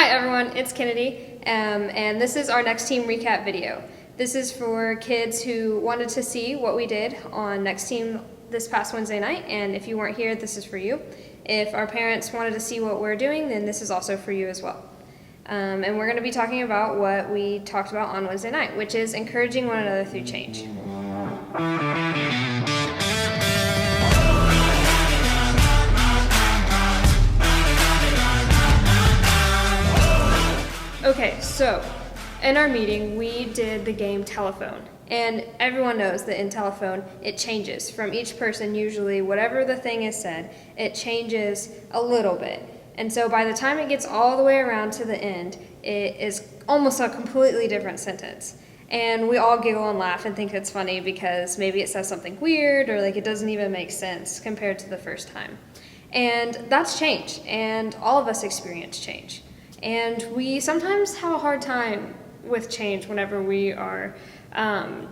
everyone, it's Kennedy, and this is our Next Team recap video. This is for kids who wanted to see what we did on Next Team this past Wednesday night, and if you weren't here, this is for you. If our parents wanted to see what we're doing, then this is also for you as well. And we're going to be talking about what we talked about on Wednesday night, which is encouraging one another through change. Okay, so in our meeting, we did the game Telephone. And everyone knows that in Telephone, it changes from each person. Usually, whatever the thing is said, it changes a little bit. And so by the time it gets all the way around to the end, it is almost a completely different sentence. And we all giggle and laugh and think it's funny because maybe it says something weird or like it doesn't even make sense compared to the first time. And that's change, and all of us experience change. And we sometimes have a hard time with change whenever we are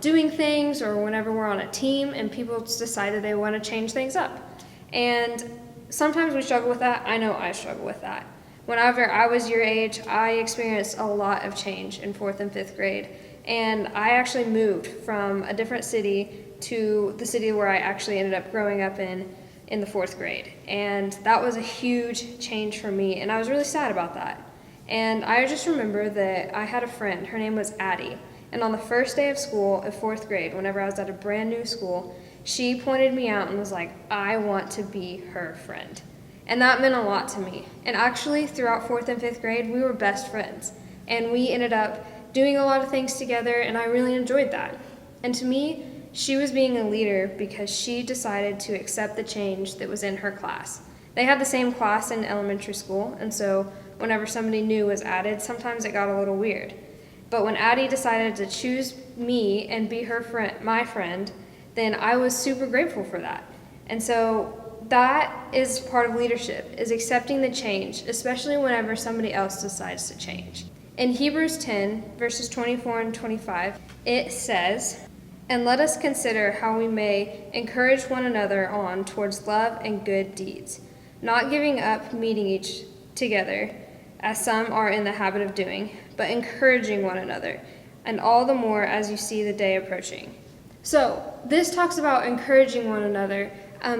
doing things or whenever we're on a team and people decide that they want to change things up. And sometimes we struggle with that. I know I struggle with that. Whenever I was your age, I experienced a lot of change in 4th and 5th grade. And I actually moved from a different city to the city where I actually ended up growing up in the 4th grade. And that was a huge change for me, and I was really sad about that. And I just remember that I had a friend, her name was Addie, and on the first day of school of 4th grade, whenever I was at a brand new school, she pointed me out and was like, I want to be her friend. And that meant a lot to me. And actually, throughout 4th and 5th grade, we were best friends. And we ended up doing a lot of things together, and I really enjoyed that. And to me, she was being a leader because she decided to accept the change that was in her class. They had the same class in elementary school, and so whenever somebody new was added, sometimes it got a little weird. But when Addie decided to choose me and be her friend, my friend, then I was super grateful for that. And so that is part of leadership, is accepting the change, especially whenever somebody else decides to change. In Hebrews 10, verses 24 and 25, it says, "And let us consider how we may encourage one another on towards love and good deeds, not giving up meeting each together, as some are in the habit of doing, but encouraging one another, and all the more as you see the day approaching." So this talks about encouraging one another,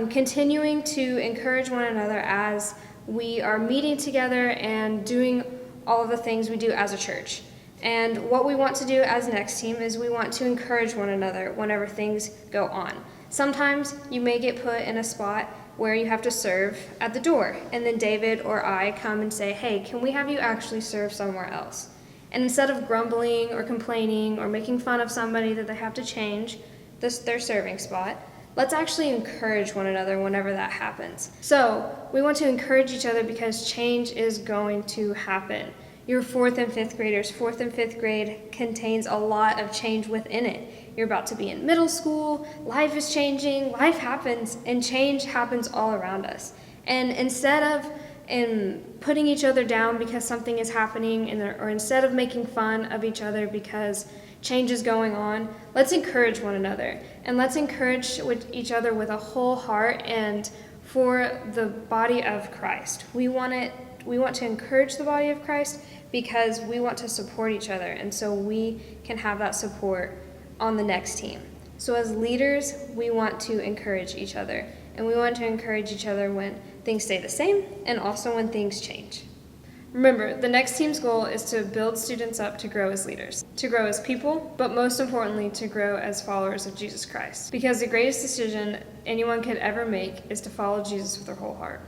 continuing to encourage one another as we are meeting together and doing all of the things we do as a church. And what we want to do as Next Team is we want to encourage one another whenever things go on. Sometimes you may get put in a spot where you have to serve at the door, and then David or I come and say, hey, can we have you actually serve somewhere else? And instead of grumbling or complaining or making fun of somebody that they have to change their serving spot, let's actually encourage one another whenever that happens. So we want to encourage each other because change is going to happen. Your 4th and 5th graders, 4th and 5th grade contains a lot of change within it. You're about to be in middle school, life is changing, life happens, and change happens all around us. And instead of putting each other down because something is happening, or instead of making fun of each other because change is going on, let's encourage one another. And let's encourage each other with a whole heart and for the body of Christ. We want to encourage the body of Christ because we want to support each other, and so we can have that support on the Next Team. So as leaders, we want to encourage each other, and we want to encourage each other when things stay the same and also when things change. Remember, the Next Team's goal is to build students up to grow as leaders, to grow as people, but most importantly, to grow as followers of Jesus Christ. Because the greatest decision anyone could ever make is to follow Jesus with their whole heart.